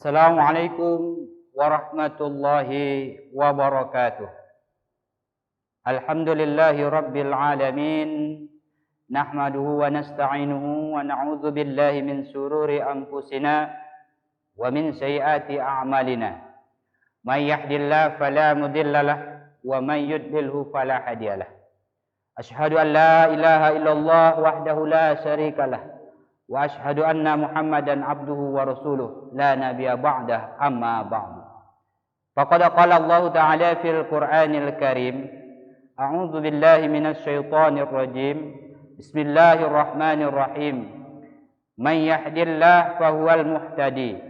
Assalamualaikum warahmatullahi wabarakatuh. Alhamdulillahi rabbil alamin. Nahmaduhu wa nasta'inuhu wa na'udzu billahi min sururi anfusina wa min sayyiati a'malina. May yahdihillahu fala mudilla lahu wa may yudlilhu fala hadiya lahu. Asyhadu an la ilaha illallah wahdahu la syarika lahu wa asyhadu anna Muhammadan abduhu wa rasuluh la nabiyya ba'dah amma ba'du. Faqad qala Allah ta'ala fil Qur'anil Karim, a'udzu billahi minasy syaithanir rajim. Bismillahirrahmanirrahim. Man yahdihillahu fahuwal muhtadi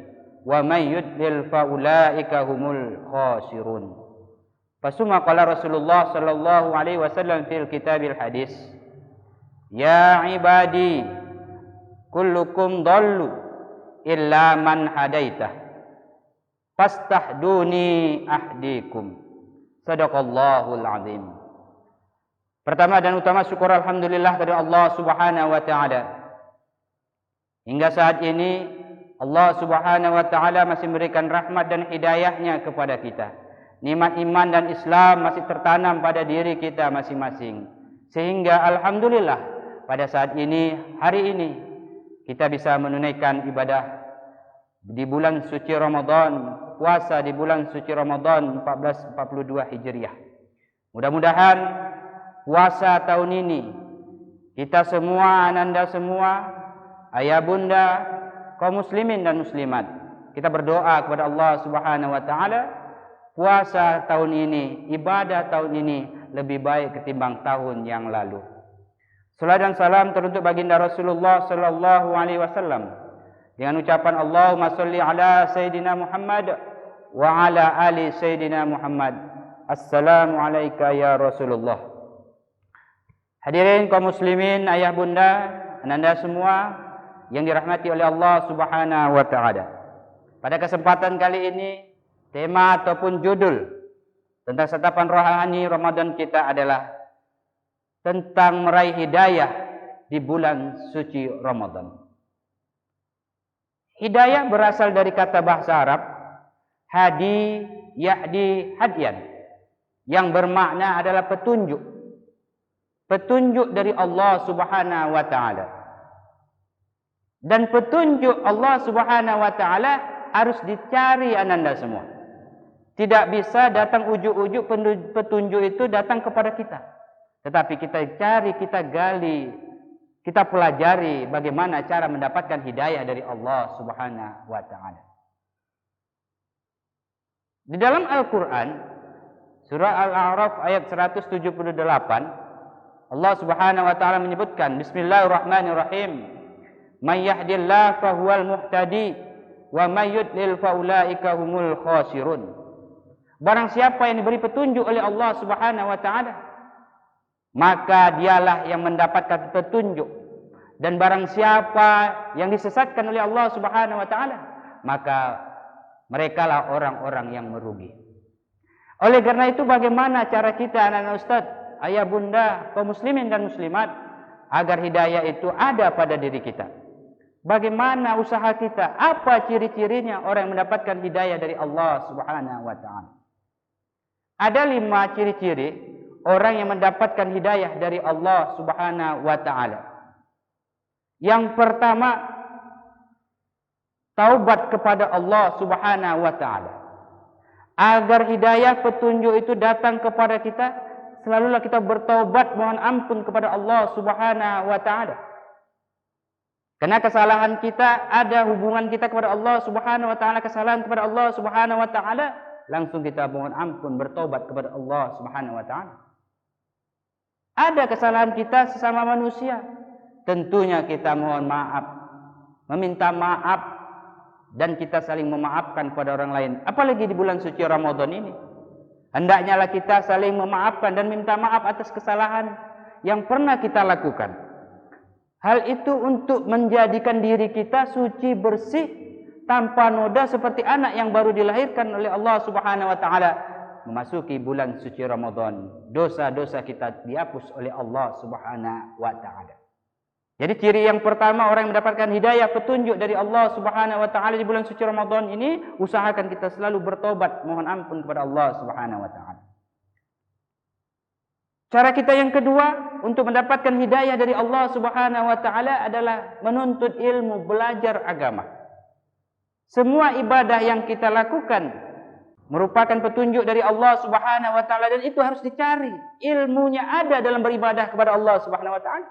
wa man yudlil fa ulaika humul khasirun. Fasumma qala Rasulullah sallallahu alaihi wasallam fil kitabil hadis, ya ibadi kullukum dhallu illa man hadaitah fastahduni ahdikum. Sadaqallahul azim. Pertama dan utama syukur alhamdulillah kepada Allah Subhanahu wa taala. Hingga saat ini Allah Subhanahu wa taala masih memberikan rahmat dan hidayahnya kepada kita. Nikmat iman dan Islam masih tertanam pada diri kita masing-masing. Sehingga alhamdulillah pada saat ini, hari ini, kita bisa menunaikan ibadah di bulan suci Ramadan, puasa di bulan suci Ramadan 1442 Hijriah. Mudah-mudahan puasa tahun ini kita semua, ananda semua, ayah bunda, kaum muslimin dan muslimat, kita berdoa kepada Allah Subhanahu wa taala, puasa tahun ini, ibadah tahun ini lebih baik ketimbang tahun yang lalu. Salat dan salam teruntuk baginda Rasulullah sallallahu alaihi wasallam dengan ucapan Allahumma shalli ala sayidina Muhammad wa ala ali sayidina Muhammad. Assalamu alayka ya Rasulullah. Hadirin kaum muslimin, ayah bunda, ananda semua yang dirahmati oleh Allah Subhanahu wa taala. Pada kesempatan kali ini, tema ataupun judul tentang santapan rohani Ramadan kita adalah tentang meraih hidayah di bulan suci Ramadan. Hidayah berasal dari kata bahasa Arab hadi, yahdi, hadian, yang bermakna adalah petunjuk. Petunjuk dari Allah Subhanahu wa taala. Dan petunjuk Allah Subhanahu wa taala harus dicari ananda semua. Tidak bisa datang ujuk-ujuk petunjuk itu datang kepada kita. Tetapi kita cari, kita gali, kita pelajari bagaimana cara mendapatkan hidayah dari Allah Subhanahu wa taala. Di dalam Al-Qur'an surah Al-A'raf ayat 178, Allah Subhanahu wa taala menyebutkan, bismillahirrahmanirrahim, may yahdihillahu fahuwal muhtadi wa may yudlil fa ulaika humul khasirun. Barang siapa yang diberi petunjuk oleh Allah Subhanahu wa taala, maka dialah yang mendapatkan petunjuk. Dan barang siapa yang disesatkan oleh Allah Subhanahu wa taala, maka merekalah orang-orang yang merugi. Oleh karena itu, bagaimana cara kita, anak-anak ustaz, ayah bunda, kaum muslimin dan muslimat, agar hidayah itu ada pada diri kita? Bagaimana usaha kita? Apa ciri-cirinya orang yang mendapatkan hidayah dari Allah Subhanahu wa taala? Ada 5 ciri-ciri orang yang mendapatkan hidayah dari Allah Subhanahu wa taala. Yang pertama, taubat kepada Allah Subhanahu wa taala. Agar hidayah petunjuk itu datang kepada kita, selalulah kita bertaubat mohon ampun kepada Allah Subhanahu wa taala. Karena kesalahan kita, ada hubungan kita kepada Allah Subhanahu wa taala, kesalahan kepada Allah Subhanahu wa taala, langsung kita mohon ampun, bertobat kepada Allah Subhanahu wa taala. Ada kesalahan kita sesama manusia, tentunya kita mohon maaf, meminta maaf, dan kita saling memaafkan kepada orang lain. Apalagi di bulan suci Ramadan ini, hendaknya lah kita saling memaafkan dan minta maaf atas kesalahan yang pernah kita lakukan. Hal itu untuk menjadikan diri kita suci, bersih, tanpa noda, seperti anak yang baru dilahirkan oleh Allah Subhanahu wa taala. Memasuki bulan suci Ramadan, dosa-dosa kita dihapus oleh Allah Subhanahu wa taala. Jadi ciri yang pertama orang yang mendapatkan hidayah petunjuk dari Allah Subhanahu wa taala di bulan suci Ramadan ini, usahakan kita selalu bertobat, mohon ampun kepada Allah Subhanahu wa taala. Cara kita yang kedua untuk mendapatkan hidayah dari Allah Subhanahu wa taala adalah menuntut ilmu, belajar agama. Semua ibadah yang kita lakukan merupakan petunjuk dari Allah Subhanahu wa taala dan itu harus dicari. Ilmunya ada dalam beribadah kepada Allah Subhanahu wa taala.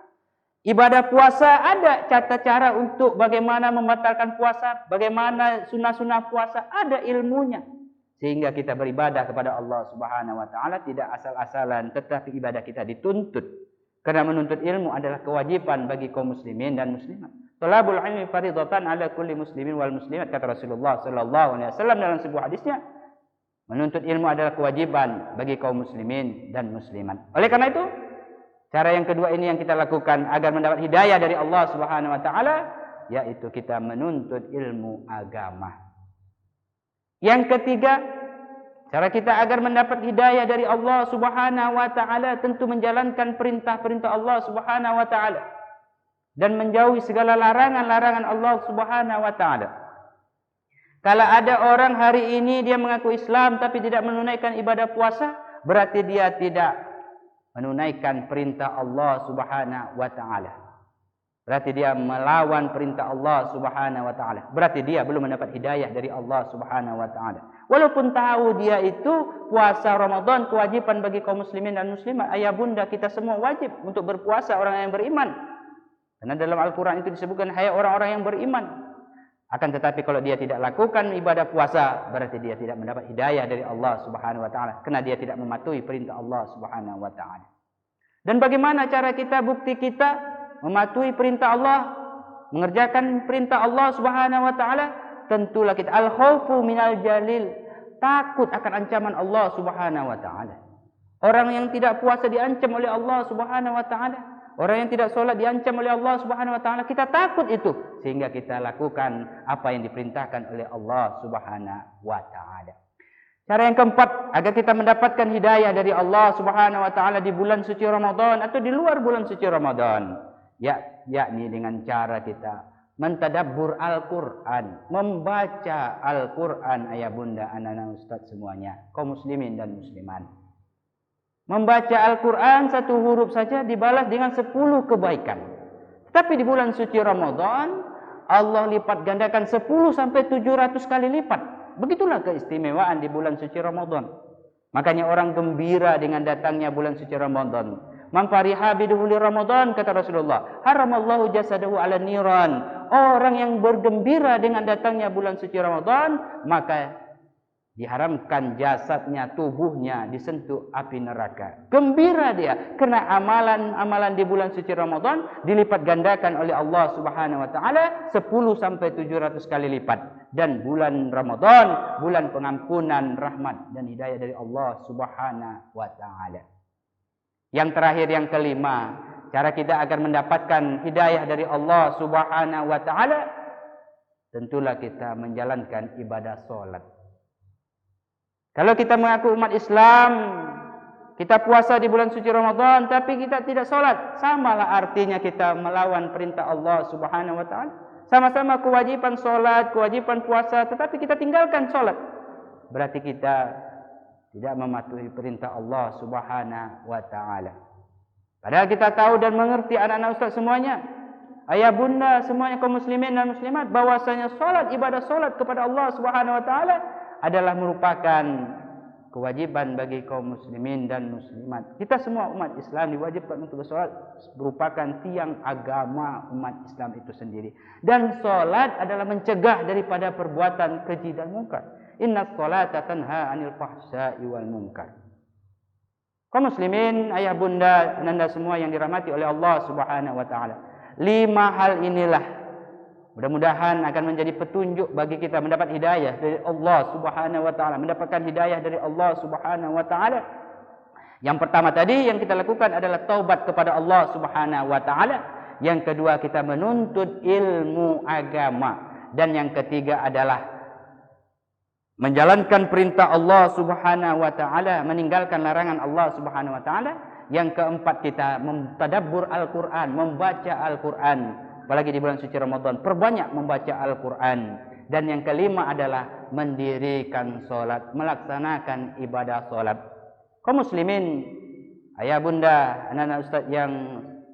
Ibadah puasa ada tata cara untuk bagaimana membatalkan puasa, bagaimana sunnah-sunnah puasa, ada ilmunya. Sehingga kita beribadah kepada Allah Subhanahu wa taala tidak asal-asalan, tetapi ibadah kita dituntut. Karena menuntut ilmu adalah kewajiban bagi kaum muslimin dan muslimat. Thalabul ilmi fardhatun ala kulli muslimin wal muslimat, kata Rasulullah sallallahu alaihi wasallam dalam sebuah hadisnya. Menuntut ilmu adalah kewajiban bagi kaum muslimin dan muslimat. Oleh karena itu, cara yang kedua ini yang kita lakukan agar mendapat hidayah dari Allah Subhanahu wa taala, yaitu kita menuntut ilmu agama. Yang ketiga, cara kita agar mendapat hidayah dari Allah Subhanahu wa taala tentu menjalankan perintah-perintah Allah Subhanahu wa taala dan menjauhi segala larangan-larangan Allah Subhanahu wa taala. Kalau ada orang hari ini dia mengaku Islam tapi tidak menunaikan ibadah puasa, berarti dia tidak menunaikan perintah Allah Subhanahu wa taala. Berarti dia melawan perintah Allah Subhanahu wa taala. Berarti dia belum mendapat hidayah dari Allah Subhanahu wa taala. Walaupun tahu dia itu puasa Ramadan kewajiban bagi kaum muslimin dan muslimat. Ayah bunda kita semua wajib untuk berpuasa orang yang beriman. Karena dalam Al-Qur'an itu disebutkan hai orang-orang yang beriman. Akan tetapi kalau dia tidak lakukan ibadah puasa, berarti dia tidak mendapat hidayah dari Allah Subhanahu wa taala karena dia tidak mematuhi perintah Allah Subhanahu wa taala. Dan bagaimana cara kita, bukti kita mematuhi perintah Allah, mengerjakan perintah Allah Subhanahu wa taala? Tentulah kita al-khaufu minal jalil, takut akan ancaman Allah Subhanahu wa taala. Orang yang tidak puasa diancam oleh Allah Subhanahu wa taala. Orang yang tidak sholat diancam oleh Allah Subhanahu wa taala. Kita takut itu sehingga kita lakukan apa yang diperintahkan oleh Allah Subhanahu wa taala. Cara yang keempat agar kita mendapatkan hidayah dari Allah Subhanahu wa taala di bulan suci Ramadan atau di luar bulan suci Ramadan, yakni dengan cara kita mentadabbur Al-Qur'an, membaca Al-Qur'an, ayah bunda, anak-anak ustaz semuanya, kaum muslimin dan muslimat. Membaca Al-Quran satu huruf saja dibalas dengan 10 kebaikan. Tapi di bulan suci Ramadan, Allah lipat gandakan 10 sampai 700 kali lipat. Begitulah keistimewaan di bulan suci Ramadan. Makanya orang gembira dengan datangnya bulan suci Ramadan. Man fariha biduhuli Ramadan, kata Rasulullah, haramallahu jasadahu ala niran. Orang yang bergembira dengan datangnya bulan suci Ramadan, maka diharamkan jasadnya, tubuhnya disentuh api neraka. Gembira dia karena amalan-amalan di bulan suci Ramadan dilipat gandakan oleh Allah Subhanahu wa taala 10 sampai 700 kali lipat. Dan bulan Ramadan bulan pengampunan, rahmat dan hidayah dari Allah Subhanahu wa taala. Yang terakhir, yang kelima, cara kita agar mendapatkan hidayah dari Allah Subhanahu wa taala, tentulah kita menjalankan ibadah salat. Kalau kita mengaku umat Islam, kita puasa di bulan suci Ramadan, tapi kita tidak sholat, samalah artinya kita melawan perintah Allah Subhanahu wa taala. Sama-sama kewajiban sholat, kewajiban puasa, tetapi kita tinggalkan sholat. Berarti kita tidak mematuhi perintah Allah Subhanahu wa taala. Padahal kita tahu dan mengerti, anak-anak ustaz semuanya, ayah bunda semuanya kaum muslimin dan muslimat, bahwasanya sholat, ibadah sholat kepada Allah Subhanahu wa taala adalah merupakan kewajiban bagi kaum muslimin dan muslimat. Kita semua umat Islam diwajibkan untuk bersolat, merupakan tiang agama umat Islam itu sendiri. Dan solat adalah mencegah daripada perbuatan keji dan munkar. Inna sholata tanha 'anil fahsya'i wal munkar. Kaum muslimin, ayah bunda, ananda semua yang dirahmati oleh Allah Subhanahu wa taala. 5 hal inilah mudah-mudahan akan menjadi petunjuk bagi kita mendapat hidayah dari Allah Subhanahu wa taala, mendapatkan hidayah dari Allah Subhanahu wa taala. Yang pertama tadi yang kita lakukan adalah taubat kepada Allah Subhanahu wa taala. Yang kedua, kita menuntut ilmu agama, dan yang ketiga adalah menjalankan perintah Allah Subhanahu wa taala, meninggalkan larangan Allah Subhanahu wa taala. Yang keempat, kita mentadabbur Al-Quran, membaca Al-Quran. Apalagi di bulan suci Ramadan, perbanyak membaca Al-Quran. Dan yang kelima adalah mendirikan solat, melaksanakan ibadah solat. Kaum muslimin, ayah bunda, anak-anak ustaz yang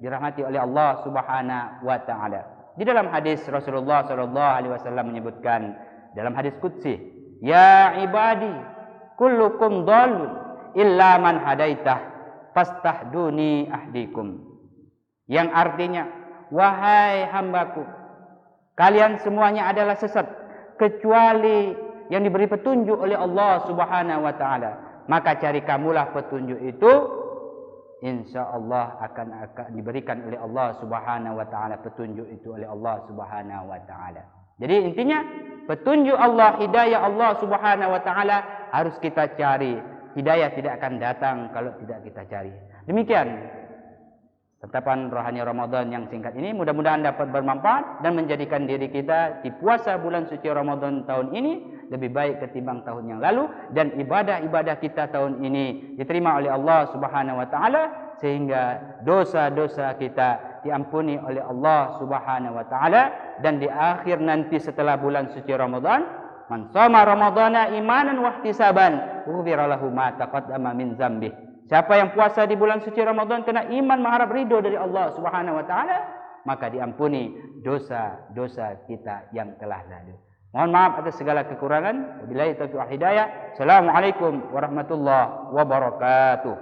dirahmati oleh Allah Subhanahu wa taala. Di dalam hadis Rasulullah sallallahu alaihi wasallam menyebutkan dalam hadis qudsi, "Ya ibadi, kullukum dhalun illa man hadaitah, fastahduni ahdikum." Yang artinya, wahai hambaku, kalian semuanya adalah sesat kecuali yang diberi petunjuk oleh Allah Subhanahu wa taala. Maka cari kamulah petunjuk itu, insyaallah akan diberikan oleh Allah Subhanahu wa taala petunjuk itu oleh Allah Subhanahu wa taala. Jadi intinya petunjuk Allah, hidayah Allah Subhanahu wa taala harus kita cari. Hidayah tidak akan datang kalau tidak kita cari. Demikian tetapan rohani Ramadan yang singkat ini, mudah-mudahan dapat bermanfaat dan menjadikan diri kita di puasa bulan suci Ramadan tahun ini lebih baik ketimbang tahun yang lalu, dan ibadah-ibadah kita tahun ini diterima oleh Allah Subhanahu wa taala, sehingga dosa-dosa kita diampuni oleh Allah Subhanahu wa taala. Dan di akhir nanti setelah bulan suci Ramadan, man shoma ramadhana imanan wa ihtisaban ghufira lahu ma taqaddama min dzambih. Siapa yang puasa di bulan suci Ramadan karena iman mengharap ridho dari Allah Subhanahu wa taala, maka diampuni dosa-dosa kita yang telah lalu. Mohon maaf atas segala kekurangan. Wabillahi taufiq wal hidayah. Assalamualaikum warahmatullahi wabarakatuh.